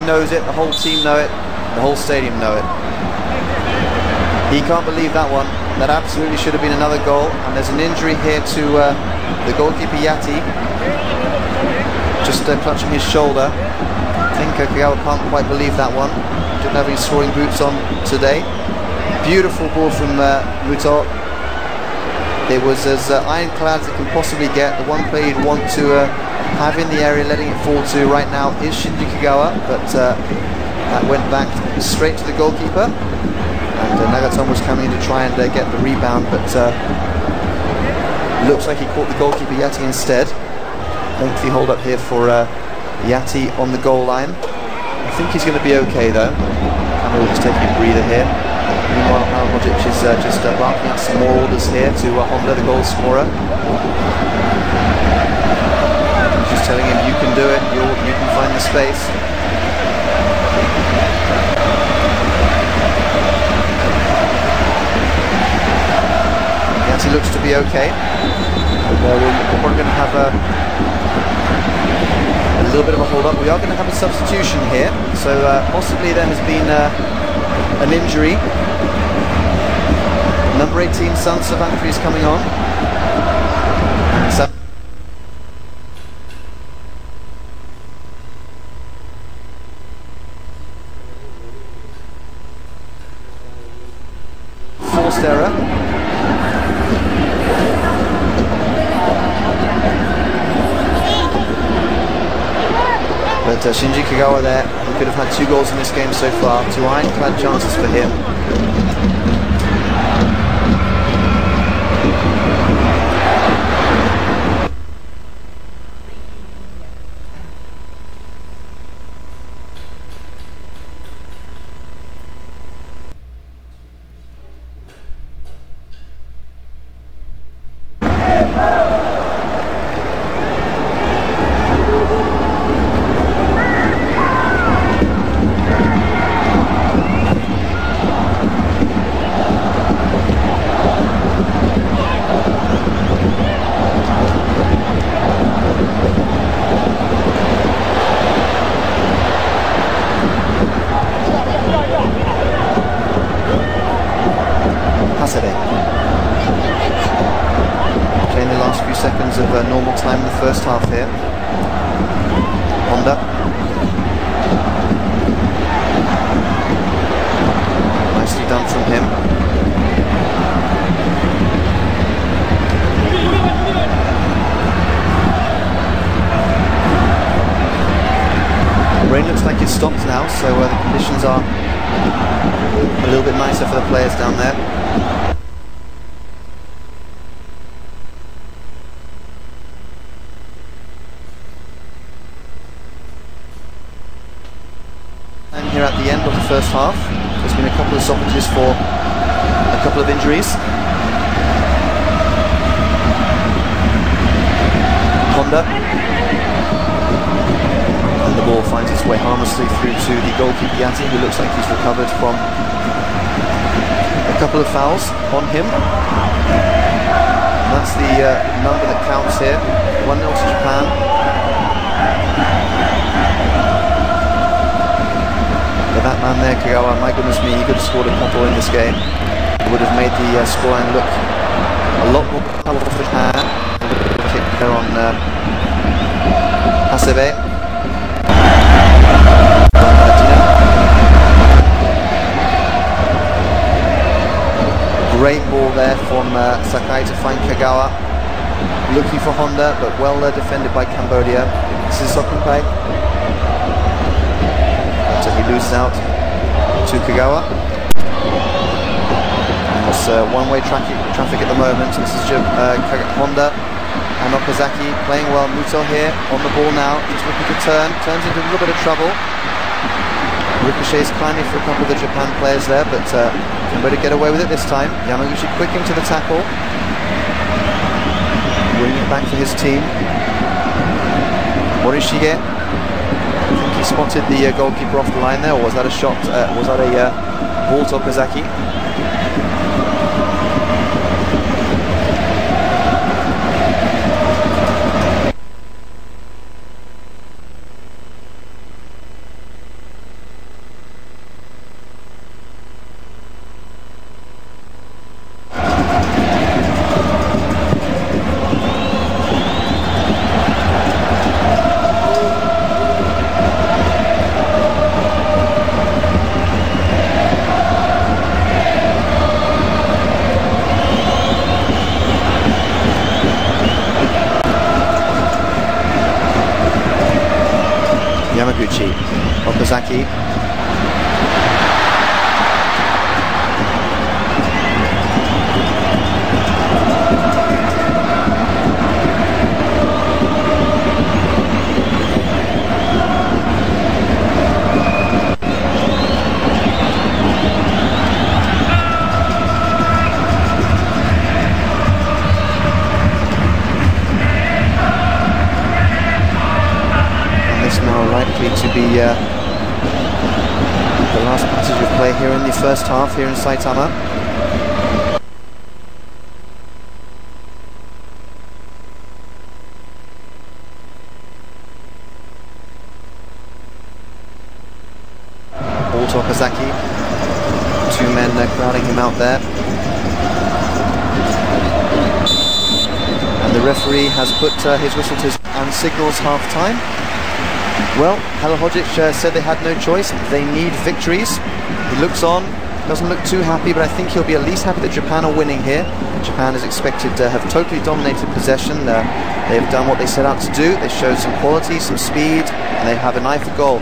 knows it, the whole team know it, the whole stadium know it. He can't believe that one. That absolutely should have been another goal. And there's an injury here to the goalkeeper Yati, just clutching his shoulder. I think Kagawa can't quite believe that one. Didn't have any scoring boots on today. Beautiful ball from Muto. It was as ironclad as it can possibly get. The one player you'd want to have in the area, letting it fall to right now is Shinji Kagawa, but that went back straight to the goalkeeper. And Nagatomo was coming in to try and get the rebound, but looks like he caught the goalkeeper Yati instead. Lengthy hold up here for Yati on the goal line. I think he's going to be okay though. Cameron just taking a breather here. Meanwhile, Haramojic is just barking out some more orders here to Honda, the goal scorer. Just telling him, you can do it, you can find the space. Yati looks to be okay. And, we're probably going to have a little bit of a hold up. We are going to have a substitution here, so possibly there has been an injury. Number 18, Sun Savantri is coming on. Forced error. But Shinji Kagawa there, he could have had 2 goals in this game so far. 2 ironclad chances for him. Playing the last few seconds of normal time in the first half here. Honda. Nicely done from him. The rain looks like it's stopped now, so the conditions are a little bit nicer for the players down there. And here at the end of the first half, there's been a couple of stoppages for a couple of injuries. Honda. And the ball finds its way harmlessly through to the goalkeeper Yati, who looks like he's recovered from a couple of fouls on him. And that's the number that counts here. 1-0 to Japan. But that man there, Kagawa, my goodness me, he could have scored a couple in this game. It would have made the scoreline look a lot more powerful for Japan. Kick there on Hasebe. Great ball there from Sakai to find Kagawa. Looking for Honda, but well defended by Cambodia. This is Sokunpai. So he loses out to Kagawa. It's one-way traffic at the moment. This is Honda and Okazaki playing well. Muto here on the ball now. He's looking to turn. Turns into a little bit of trouble. Ricochets kindly for a couple of the Japan players there, but Cambodia get away with it this time. Yamaguchi quick into the tackle. Bringing it back for his team. Morishige. I think he spotted the goalkeeper off the line there, or was that a shot? Was that a ball to Okazaki? Okazaki. To be the last passage of play here in the first half here in Saitama. Ball to Okazaki. Two men crowding him out there. And the referee has put his whistle to and signals half-time. Well, Halilovic said they had no choice. They need victories. He looks on, doesn't look too happy, but I think he'll be at least happy that Japan are winning here. Japan is expected to have totally dominated possession. They have done what they set out to do. They showed some quality, some speed, and they have an eye for goal.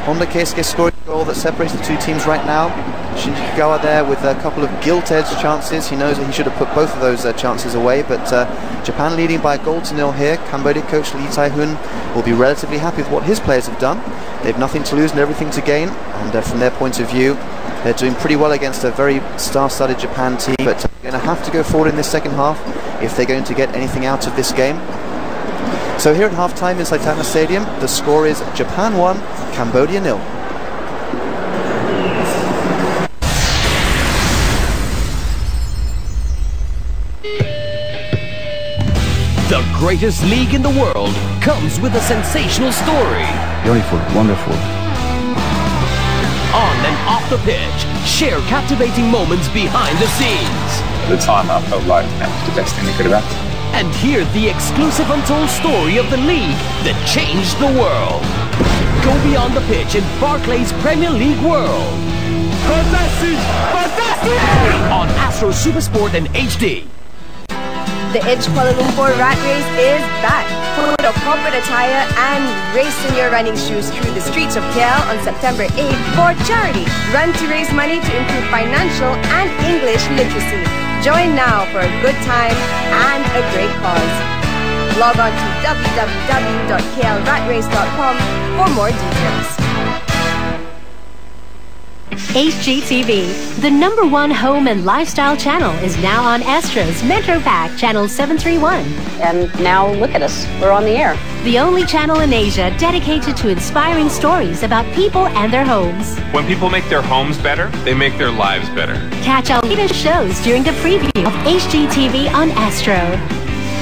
Honda Keisuke scored a goal that separates the two teams right now. Shinji Kagawa there with a couple of gilt-edged chances. He knows that he should have put both of those chances away, but Japan leading by a goal to nil here. Cambodia coach Lee Tae-hoon will be relatively happy with what his players have done. They have nothing to lose and everything to gain, and from their point of view, they're doing pretty well against a very star-studded Japan team, but they're going to have to go forward in this second half if they're going to get anything out of this game. So here at half-time in Saitama Stadium, the score is Japan 1, Cambodia 0. The greatest league in the world comes with a sensational story. Beautiful, wonderful. On and off the pitch, share captivating moments behind the scenes. At the time, I felt like that was the best thing that could have happened. And hear the exclusive untold story of the league that changed the world. Go beyond the pitch in Barclays Premier League World. Fantastic! Fantastic! On Astro Supersport and HD. The Edge Kuala Lumpur Rat Race is back. Put a corporate attire and race in your running shoes through the streets of KL on September 8th for charity. Run to raise money to improve financial and English literacy. Join now for a good time and a great cause. Log on to www.klratrace.com for more details. HGTV, the #1 home and lifestyle channel, is now on Astro's Metro Pack channel 731. And now look at us, we're on the air. The only channel in Asia dedicated to inspiring stories about people and their homes. When people make their homes better, they make their lives better. Catch our latest shows during the preview of HGTV on Astro.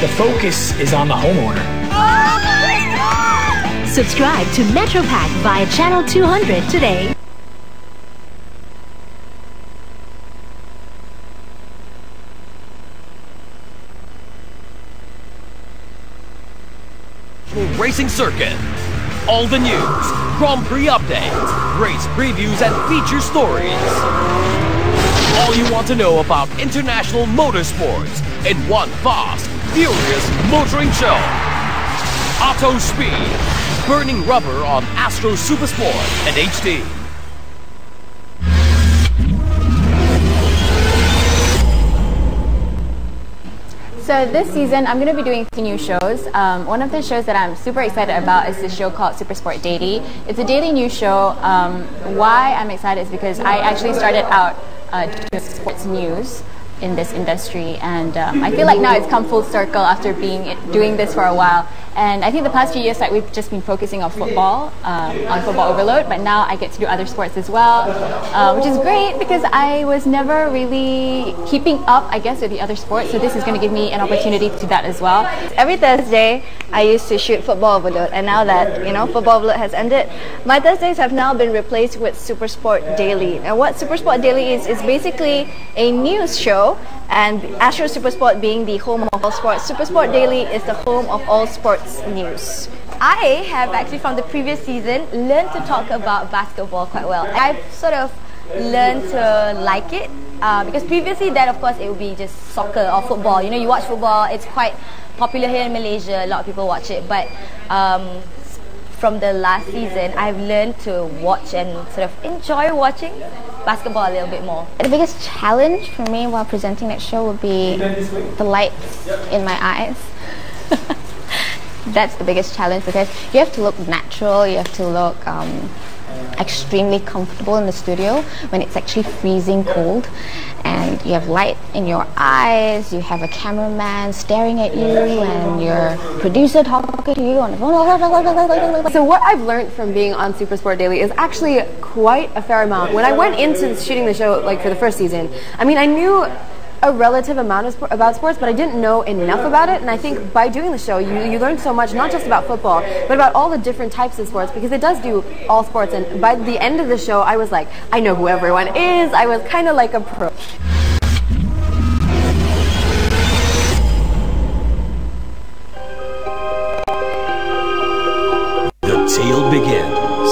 The focus is on the homeowner. Oh my God! Subscribe to Metro Pack via channel 200 today. Racing circuit. All the news, Grand Prix updates, race previews and feature stories. All you want to know about international motorsports in one fast, furious motoring show. Auto Speed, burning rubber on Astro Supersport and HD. So this season, I'm going to be doing 2 new shows. One of the shows that I'm super excited about is this show called Super Sport Daily. It's a daily news show. Why I'm excited is because I actually started out doing sports news in this industry, and I feel like now it's come full circle after doing this for a while. And I think the past few years, like, we've just been focusing on football, on football overload, but now I get to do other sports as well, which is great because I was never really keeping up, I guess, with the other sports. So this is going to give me an opportunity to do that as well. Every Thursday, I used to shoot football overload, and now that football overload has ended, my Thursdays have now been replaced with Super Sport Daily. And what Super Sport Daily is basically a news show, and Astro Supersport being the home of all sports, Super Sport Daily is the home of all sports news. I have actually, from the previous season, learned to talk about basketball quite well. I've sort of learned to like it because previously that, of course, it would be just soccer or football. You watch football, it's quite popular here in Malaysia, a lot of people watch it, but from the last season, I've learned to watch and sort of enjoy watching basketball a little bit more. The biggest challenge for me while presenting that show would be the lights in my eyes. That's the biggest challenge because you have to look natural, you have to look extremely comfortable in the studio when it's actually freezing cold, and you have light in your eyes, you have a cameraman staring at you, and your producer talking to you on the phone. So what I've learned from being on Supersport Daily is actually quite a fair amount. When I went into shooting the show, like for the first season, I mean, I knew a relative amount of about sports, but I didn't know enough about it. And I think by doing the show, you learn so much, not just about football, but about all the different types of sports, because it does do all sports. And by the end of the show, I was like, I know who everyone is. I was kind of like a pro. The tale begins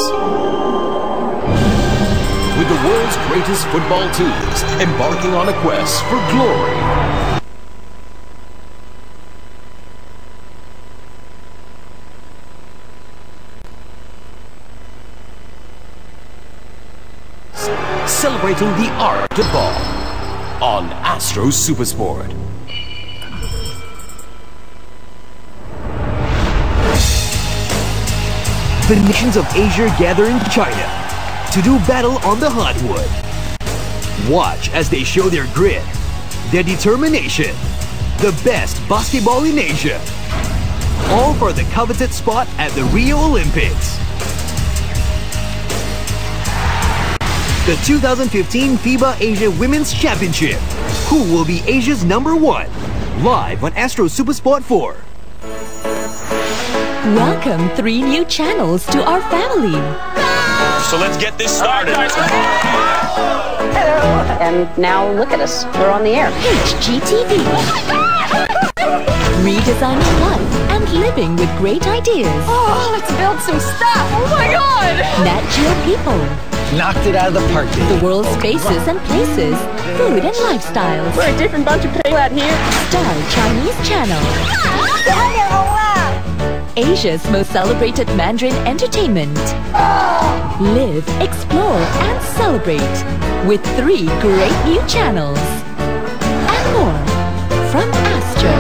with the world's greatest football teams embarking on a quest for glory. Celebrating the art of ball on Astro Supersport. The nations of Asia gather in China to do battle on the hardwood. Watch as they show their grit, their determination, the best basketball in Asia. All for the coveted spot at the Rio Olympics. The 2015 FIBA Asia Women's Championship. Who will be Asia's #1? Live on Astro Supersport 4. Welcome 3 new channels to our family. So let's get this started. Hello. And now look at us. We're on the air. HGTV. Redesigning life and living with great ideas. Oh, let's build some stuff. Oh my God. Nat Geo People. Knocked it out of the park, baby. The world's spaces and places. Food and lifestyles. We're a different bunch of people out here. Star Chinese Channel. Asia's most celebrated Mandarin entertainment. Live, explore, and celebrate with 3 great new channels. And more from Astro.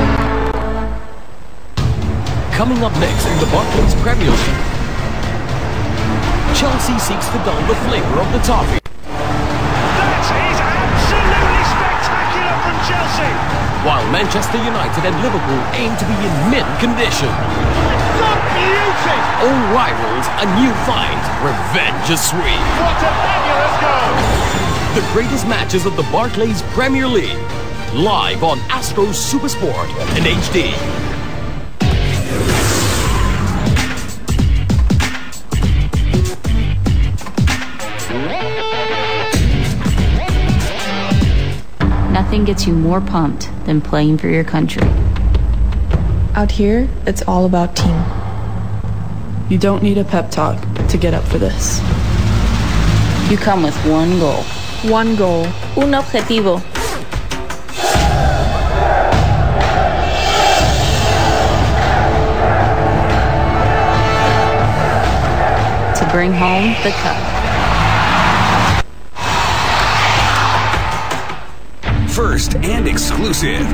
Coming up next in the Barclays Premier League. Chelsea seeks to dull the flavor of the toffee. That is absolutely spectacular from Chelsea. While Manchester United and Liverpool aim to be in mint condition. The beauty! Old rivals, a new fight. Revenge is sweet. What a fabulous goal! The greatest matches of the Barclays Premier League. Live on Astro Supersport in HD. Nothing gets you more pumped than playing for your country. Out here, it's all about team. You don't need a pep talk to get up for this. You come with one goal. One goal. Un objetivo. To bring home the cup. First and exclusive.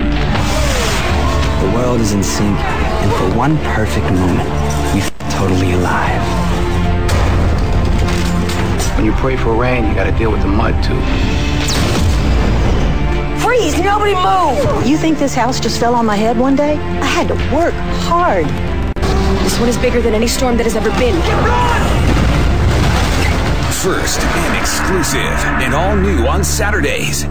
The world is in sync, and for one perfect moment, we feel totally alive. When you pray for rain, you gotta deal with the mud, too. Freeze! Nobody move! You think this house just fell on my head one day? I had to work hard. This one is bigger than any storm that has ever been. First and exclusive, and all new on Saturdays.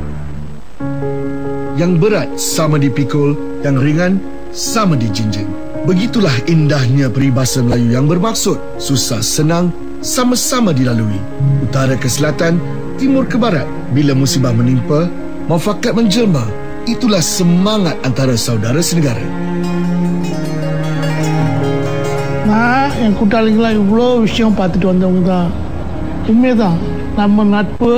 Yang berat sama dipikul, yang ringan sama dijinjing. Begitulah indahnya peribahasa Melayu yang bermaksud susah senang sama-sama dilalui. Utara ke selatan, timur ke barat. Bila musibah menimpa, muafakat menjelma. Itulah semangat antara saudara senegara. நான் என் கூட்டாளிகளாக இவ்வளோ விஷயம் பார்த்துட்டு வந்தவங்க தான். உண்மைதான், நம்ம நட்பு,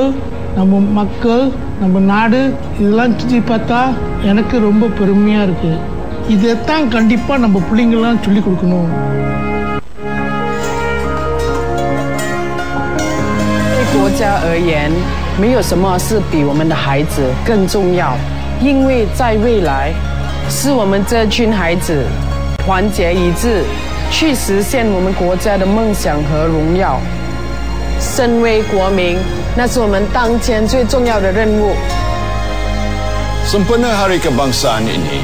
நம்ம மக்கள், நம்ம நாடு இதெல்லாம் சுற்றி பார்த்தா எனக்கு ரொம்ப பெருமையாக இருக்குது. இதைத்தான் கண்டிப்பாக நம்ம பிள்ளைங்களாம் சொல்லிக் கொடுக்கணும். 家而言，没有什么是比我们的孩子更重要，因为在未来，是我们这群孩子团结一致，去实现我们国家的梦想和荣耀。身为国民，那是我们当前最重要的任务。Sempena Hari Kebangsaan ini,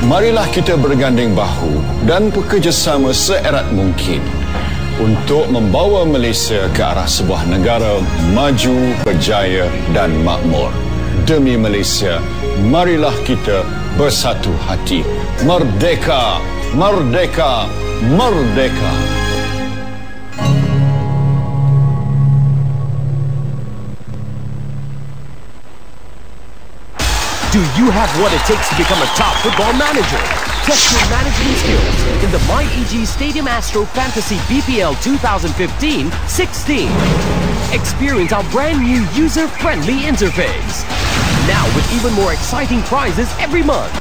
marilah kita berganding bahu dan bekerjasama seerat mungkin untuk membawa Malaysia ke arah sebuah negara maju, berjaya dan makmur. Demi Malaysia, marilah kita bersatu hati. Merdeka! Merdeka! Merdeka! Do you have what it takes to become a top football manager? Test your management skills in the MyEG Stadium Astro Fantasy BPL 2015-16. Experience our brand new user-friendly interface. Now with even more exciting prizes every month.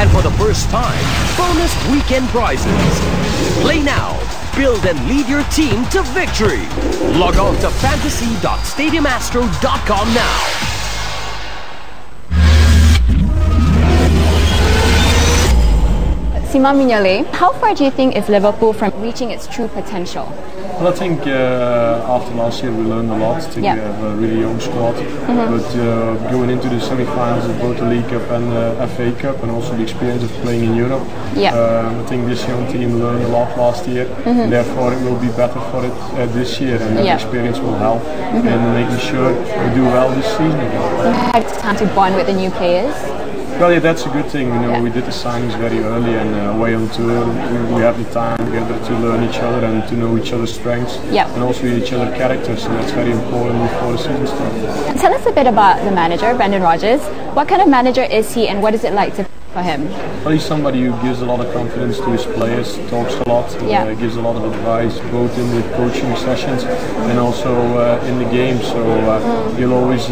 And for the first time, bonus weekend prizes. Play now, build and lead your team to victory. Log on to fantasy.stadiumastro.com now. Simon Mignolet, how far do you think is Liverpool from reaching its true potential? Well, I think after last year we learned a lot. I think we have a really young squad, but going into the semi-finals of both the League Cup and FA Cup, and also the experience of playing in Europe, I think this young team learned a lot last year, and therefore it will be better for it this year, and that experience will help in making sure we do well this season again. Have time to bond with the new players? Well, yeah, that's a good thing. You know, we did the signings very early, and away on tour, we have the time together to learn each other and to know each other's strengths, and also each other's characters. So that's very important before the season starts. Tell us a bit about the manager, Brendan Rodgers. What kind of manager is he, and what is it like to for him? Well, he's somebody who gives a lot of confidence to his players, talks a lot, gives a lot of advice, both in the coaching sessions and also in the game. So he'll always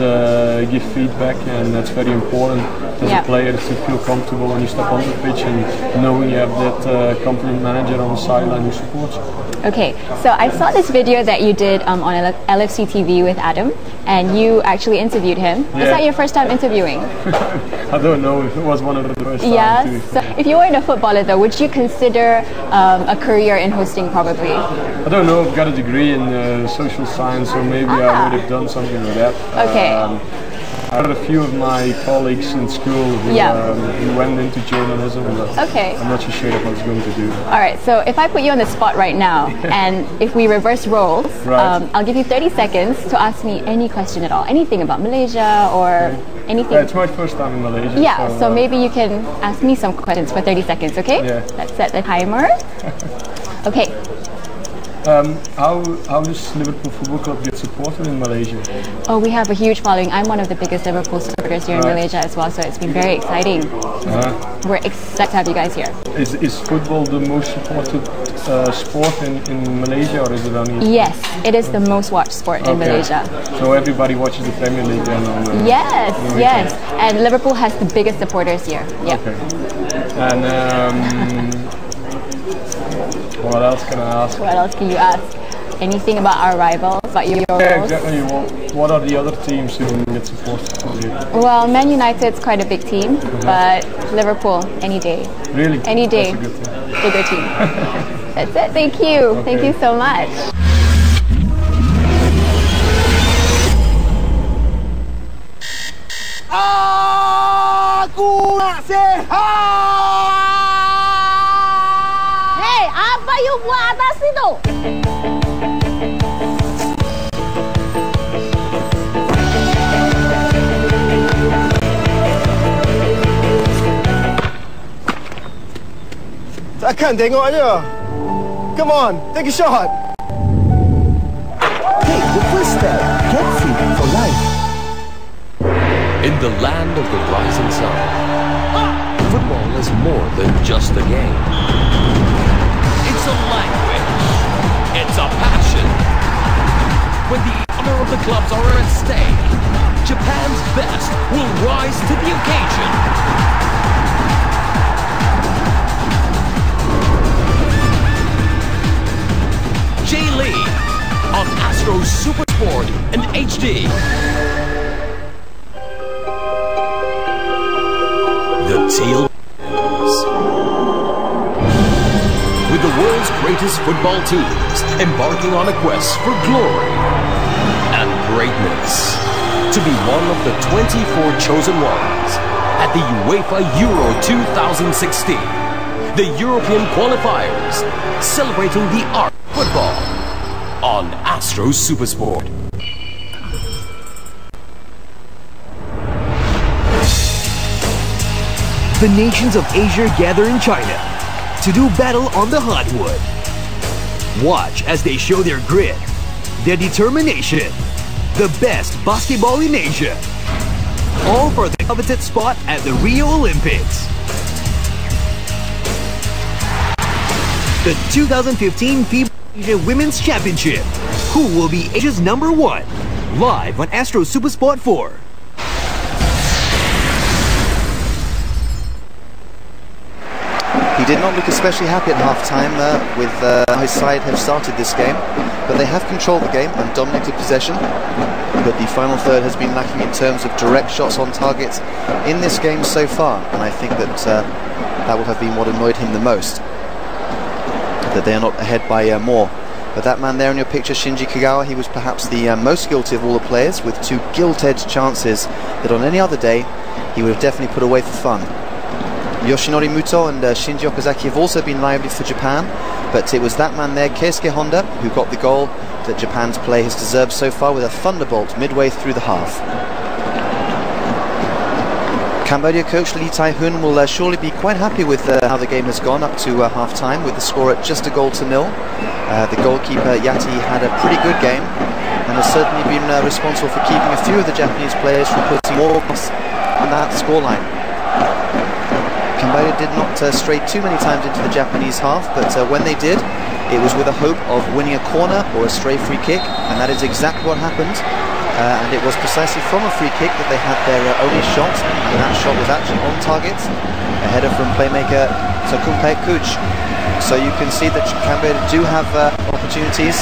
give feedback, and that's very important as a player to feel comfortable when you step on the pitch and knowing you have that competent manager on the sideline who supports you. Okay, so I saw this video that you did on LFC TV with Adam, and you actually interviewed him. Was that your first time interviewing? I don't know if it was one of the first times. Yes. So if you weren't a footballer though, would you consider a career in hosting probably? I don't know, I've got a degree in social science, so maybe I would have done something with that. Okay. I had a few of my colleagues in school who went into journalism, but I'm not so sure what I was going to do. Alright, so if I put you on the spot right now, and if we reverse roles, I'll give you 30 seconds to ask me any question at all. Anything about Malaysia or anything. Yeah, it's my first time in Malaysia. Yeah, so maybe you can ask me some questions for 30 seconds, okay? Yeah. Let's set the timer. Okay. How does Liverpool Football Club get supported in Malaysia? Oh, we have a huge following. I'm one of the biggest Liverpool supporters here in Malaysia as well, so it's been very exciting. We're excited to have you guys here. Is football the most supported sport in Malaysia, or is it only? Yes, it is the most watched sport in Malaysia. So everybody watches the Premier League then on Yes, and Liverpool has the biggest supporters here. Yeah. Okay. And what else can I ask? What else can you ask? Anything about our rivals, about your rivals? Yeah, exactly. What are the other teams who get supported? Well, Man United's quite a big team, but Liverpool, any day. Really? Any day. That's a good thing. Bigger team. That's it. Thank you. Thank you so much. Aku nak sehat! Hey, apa you buat atas itu? Takkan tengok aja. Come on, take a shot. Take the first step. Get fit for life. In the land of the rising sun, football is more than just a game. It's a language. It's a passion. When the honor of the clubs are at stake, Japan's best will rise to the occasion. J League on Astro Super Sport and HD. The tale begins. With the world's greatest football teams embarking on a quest for glory and greatness, to be one of the 24 chosen ones at the UEFA Euro 2016, the European qualifiers, celebrating the art of football on Astro Supersport. The nations of Asia gather in China to do battle on the hardwood. Watch as they show their grit, their determination, the best basketball in Asia. All for the coveted spot at the Rio Olympics. The 2015 FIBA Asia Women's Championship. Who will be Asia's #1? Live on Astro Supersport 4. He did not look especially happy at half-time with how his side have started this game, but they have controlled the game and dominated possession. But the final third has been lacking in terms of direct shots on target in this game so far, and I think that that would have been what annoyed him the most, that they are not ahead by more. But that man there in your picture, Shinji Kagawa, he was perhaps the most guilty of all the players, with 2 gilt-edged chances that on any other day he would have definitely put away for fun. Yoshinori Muto and Shinji Okazaki have also been lively for Japan, but it was that man there, Keisuke Honda, who got the goal that Japan's play has deserved so far, with a thunderbolt midway through the half. Cambodia coach Lee Tai-hun will surely be quite happy with how the game has gone up to half-time, with the score at just 1-0. The goalkeeper Yati had a pretty good game and has certainly been responsible for keeping a few of the Japanese players from putting more on that scoreline. Cambodia did not stray too many times into the Japanese half, but when they did, it was with a hope of winning a corner or a stray free kick, and that is exactly what happened. And it was precisely from a free kick that they had their only shot, and that shot was actually on target, a header from playmaker Takumpe Kuch. So you can see that Cambodia do have opportunities,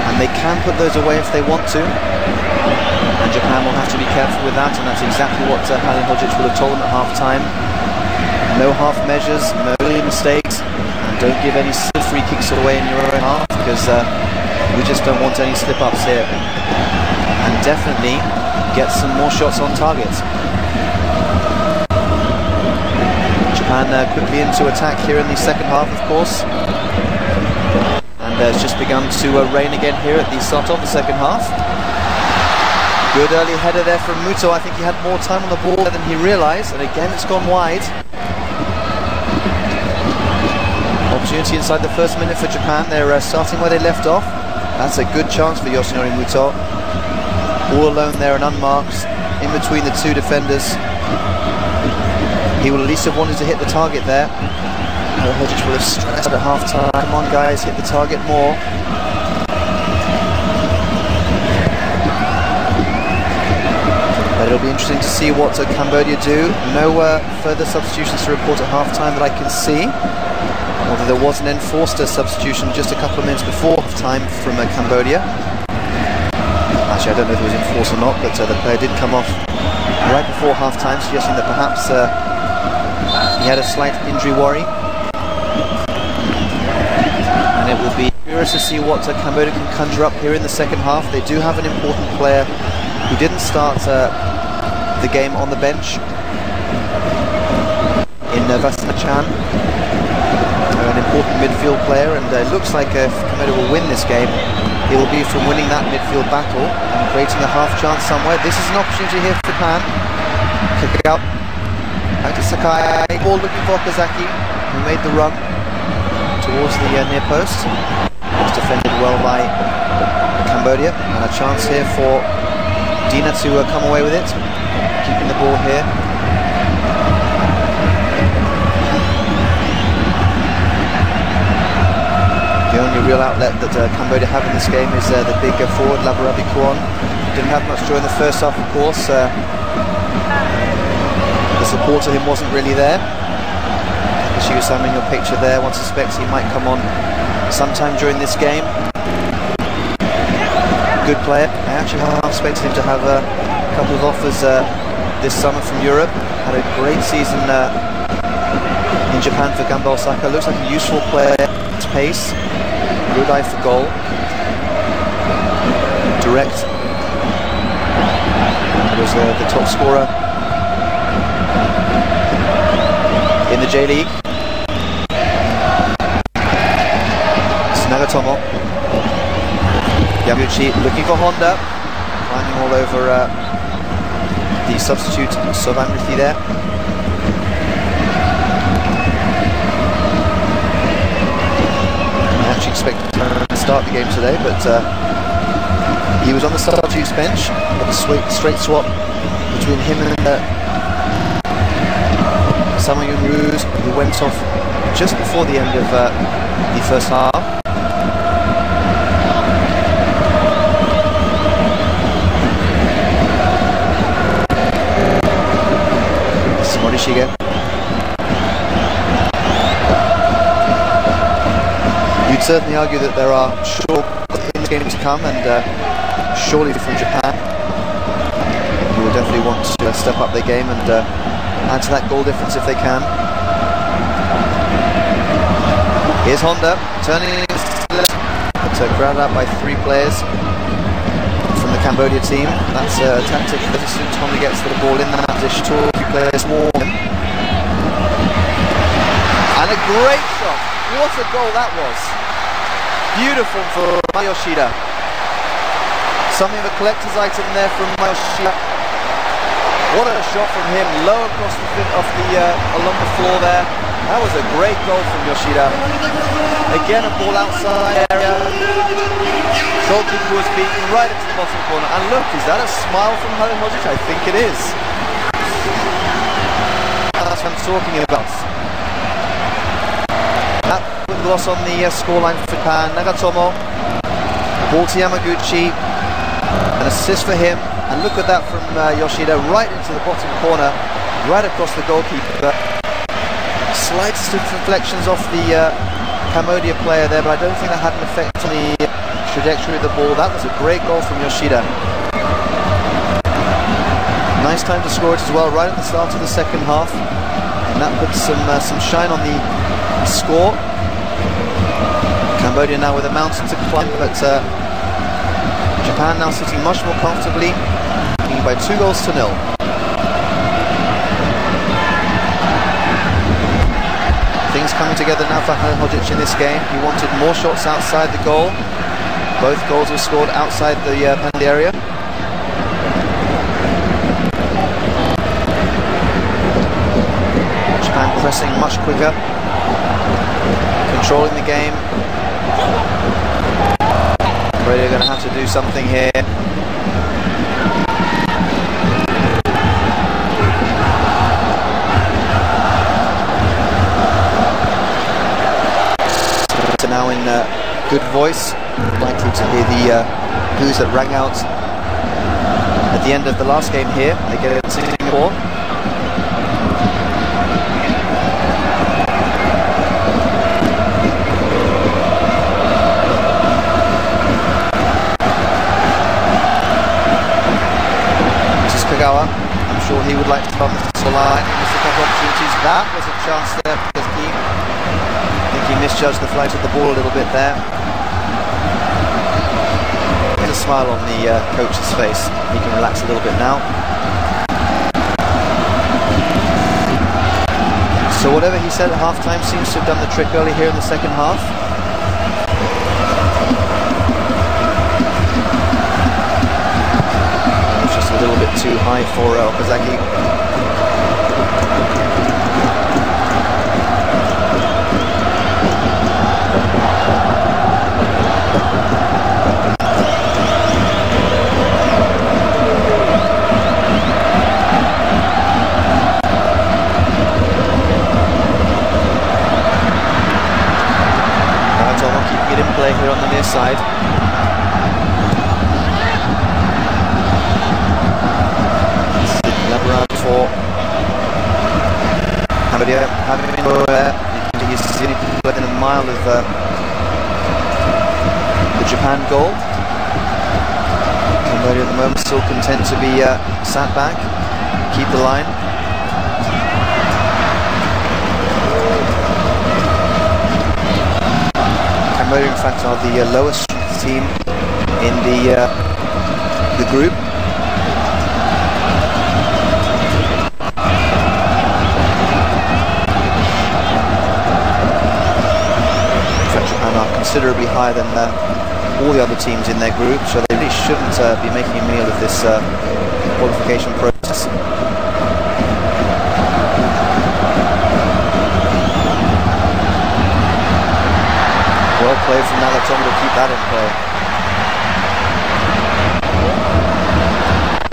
and they can put those away if they want to. And Japan will have to be careful with that, and that's exactly what Halil Hodzic would have told them at half-time. No half measures, no early mistakes, and don't give any free kicks away in your own half, because we just don't want any slip-ups here. And definitely get some more shots on target. Japan quickly into attack here in the second half, of course. And it's just begun to rain again here at the start of the second half. Good early header there from Muto. I think he had more time on the ball than he realised, and again it's gone wide. Opportunity inside the first minute for Japan. They're starting where they left off. That's a good chance for Yoshinori Muto. All alone there and unmarked in between the 2 defenders. He will at least have wanted to hit the target there. Hodzic will have stressed at half-time. Come on guys, hit the target more. But it'll be interesting to see what Cambodia do. No further substitutions to report at half-time that I can see. Although there was an enforced substitution just a couple of minutes before half-time from Cambodia. Actually, I don't know if it was enforced or not, but the player did come off right before half-time, suggesting that perhaps he had a slight injury worry. And it will be curious to see what Cambodia can conjure up here in the second half. They do have an important player who didn't start the game on the bench in Vasana Chan. An important midfield player, and it looks like if Cambodia will win this game, it will be from winning that midfield battle and creating a half chance somewhere. This is an opportunity here for Japan. Kick it out. Back to Sakai. Ball looking for Okazaki, who made the run towards the near post. Was defended well by Cambodia, and a chance here for Dina to come away with it. Keeping the ball here. The only real outlet that Cambodia have in this game is the big forward, Labarabi Kwon. Didn't have much during the first half, of course. The support to him wasn't really there. Shigasama in your picture there. One suspects he might come on sometime during this game. good player. I actually half expected him to have a couple of offers this summer from Europe. Had a great season in Japan for Gamba Osaka. Looks like a useful player. His pace, good eye for goal, direct. He was the top scorer in the J League. It's Nagatomo. Yamaguchi looking for Honda, climbing all over the substitute Sovanrithi there. I actually expected to start the game today, but he was on the substitutes bench. But a straight swap between him and Samoyun Ruse, who went off just before the end of the first half. Morishige. You'd certainly argue that there are sure games to come, and surely from Japan, who will definitely want to step up their game and add to that goal difference if they can. Here's Honda turning left, but crowded out by 3 players from the Cambodia team. That's a tactic that as soon as Honda gets the ball in that position, 2 or 3 players warm. And a great shot. What a goal that was. Beautiful for Mayoshida. Something of a collector's item there from Mayoshida. What a shot from him, low across along the floor there. That was a great goal from Yoshida. Again, a ball outside area. Goalkeeper was beaten right into the bottom corner. And look, is that a smile from Halil Hodzic? I think it is. That's what I'm talking about. That put the loss on the scoreline for Japan. Nagatomo, ball to Yamaguchi, an assist for him. And look at that from Yoshida, right into the bottom corner, right across the goalkeeper. Slightest reflections off the Cambodia player there, but I don't think that had an effect on the trajectory of the ball. That was a great goal from Yoshida. Nice time to score it as well, right at the start of the second half. And that puts some shine on the score. Cambodia now with a mountain to climb, but Japan now sitting much more comfortably, leading by 2-0. Things coming together now for Halil Hodzic in this game. He wanted more shots outside the goal. Both goals were scored outside the penalty area. Japan pressing much quicker, controlling the game. Cambodia going to have to do something here. Now in good voice, likely to hear the blues that rang out at the end of the last game here against Singapore. This is Kagawa. I'm sure he would like to come to the line. Missed a couple of opportunities. That was a chance there for his team. He misjudged the flight of the ball a little bit there. There's a smile on the coach's face. He can relax a little bit now. So whatever he said at half-time seems to have done the trick early here in the second half. It was just a little bit too high for Okazaki. Keeping it in play here on the near side. Labrad for Cambodia. He's within a mile of the Japan goal. Cambodia at the moment still content to be sat back, keep the line. Cambodia, in fact, are the lowest team in the group. Japan are considerably higher than all the other teams in their group, so they really shouldn't be making a meal of this qualification process. Well played from Nalatomo to keep that in play.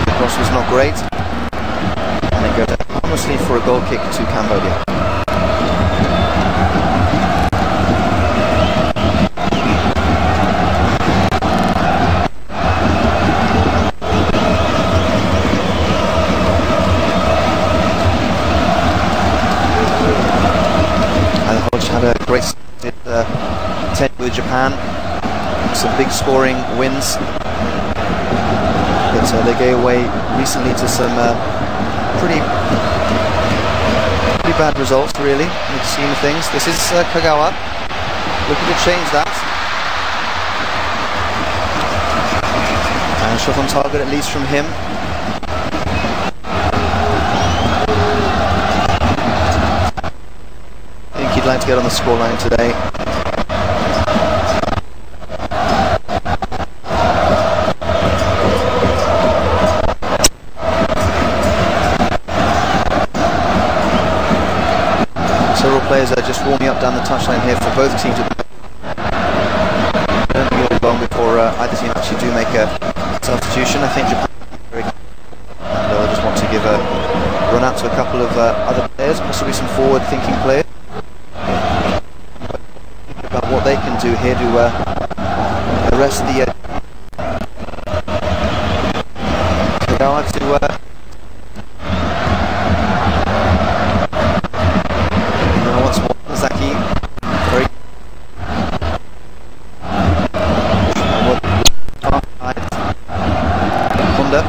The cross was not great, and it goes honestly for a goal kick to Cambodia. Had a great stint with Japan, some big scoring wins, but they gave away recently to some pretty bad results, really, in the scheme of things. This is Kagawa looking to change that, and shot on target at least from him. He'd like to get on the scoreline today. Several players are just warming up down the touchline here for both teams. I don't think it'll be long before either team actually do make a substitution. I think Japan they'll just want to give a run out to a couple of other players, possibly some forward-thinking players. About what they can do here to the rest of the Kagawa to once more Zaki very Honda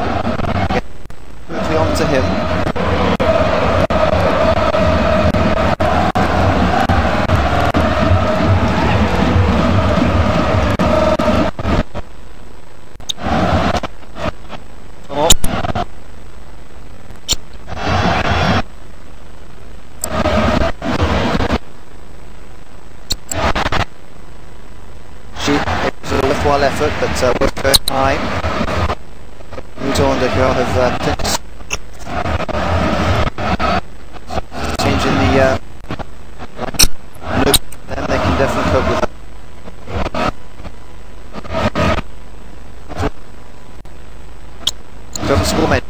quickly on to him. Effort, but worth going high. Muto and Dekar have changing the look, then they can definitely cope with that. Doesn't score many.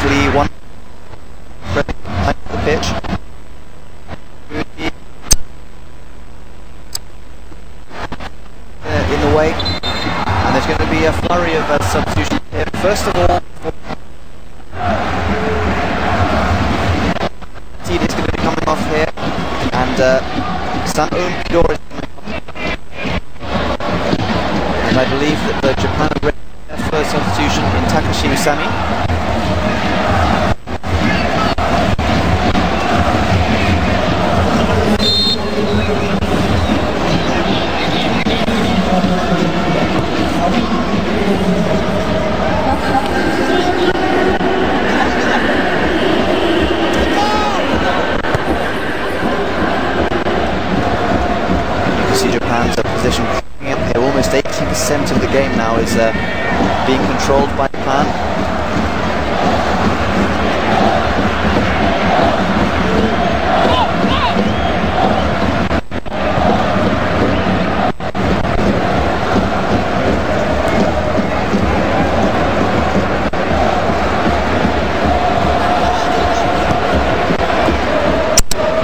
basically one the pitch. In the way, and there's going to be a flurry of substitutions here. First of all, Teed is going to be coming off here, and Sam Pure is coming off. And I believe that Japan are ready for their first substitution in Takashi Usami. Position coming up here, almost 80% of the game now is being controlled by Japan.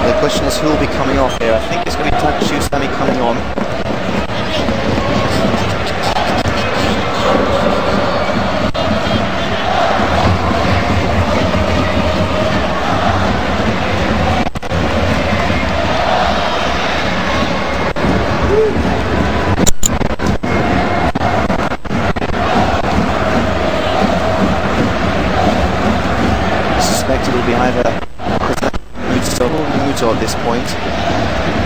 The question is who will be coming off here. I think it's going to be Takashi Usami coming on. At this point,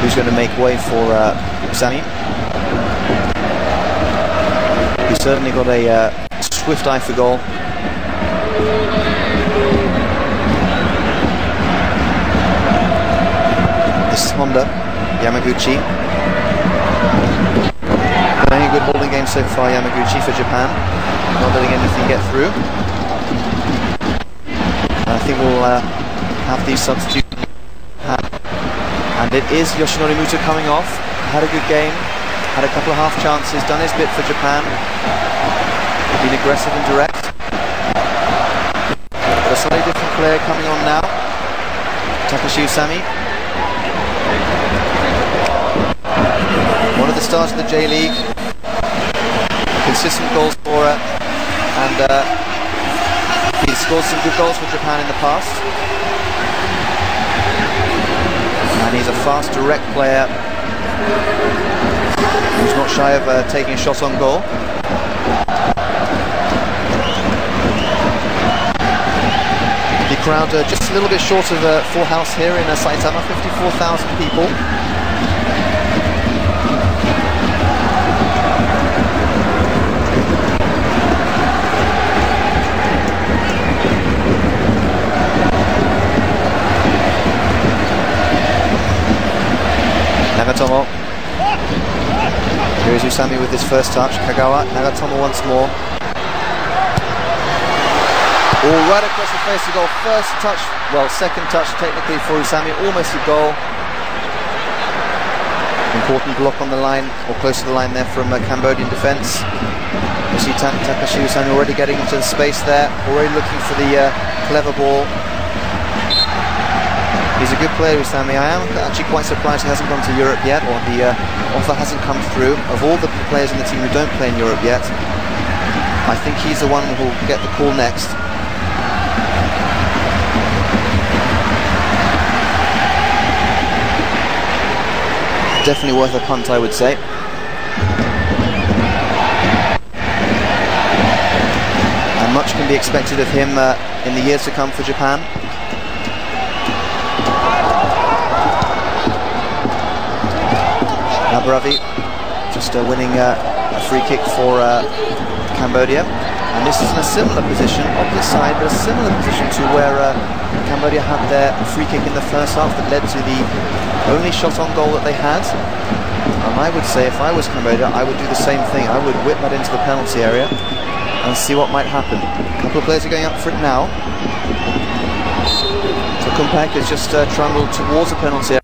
who's going to make way for Usami. He's certainly got a swift eye for goal. This is Honda, Yamaguchi. Playing a good holding game so far, Yamaguchi, for Japan. Not letting anything get through. I think we'll have these substitutions. And it is Yoshinori Muto coming off. Had a good game, had a couple of half chances, done his bit for Japan. Been aggressive and direct. A slightly different player coming on now. Takashi Usami. One of the stars of the J-League. Consistent goal scorer. And he's scored some good goals for Japan in the past. And he's a fast, direct player who's not shy of taking a shot on goal. The crowd just a little bit short of a full house here in Saitama, 54,000 people. Nagatomo. Here is Usami with his first touch. Kagawa, Nagatomo once more. All right across the face of goal. First touch, well, second touch technically for Usami, almost a goal. Important block on the line, or close to the line there from Cambodian defence. You see Takashi Usami already getting into the space there, already looking for the clever ball. He's a good player, Usami. I am actually quite surprised he hasn't gone to Europe yet, or the offer hasn't come through. Of all the players in the team who don't play in Europe yet, I think he's the one who will get the call next. Definitely worth a punt, I would say. And much can be expected of him in the years to come for Japan. Nabaravi just winning a free kick for Cambodia, and this is in a similar position, opposite side, but a similar position to where Cambodia had their free kick in the first half that led to the only shot on goal that they had. And I would say if I was Cambodia, I would do the same thing. I would whip that into the penalty area and see what might happen. A couple of players are going up for it now. So Kumpak has just trundled towards the penalty area.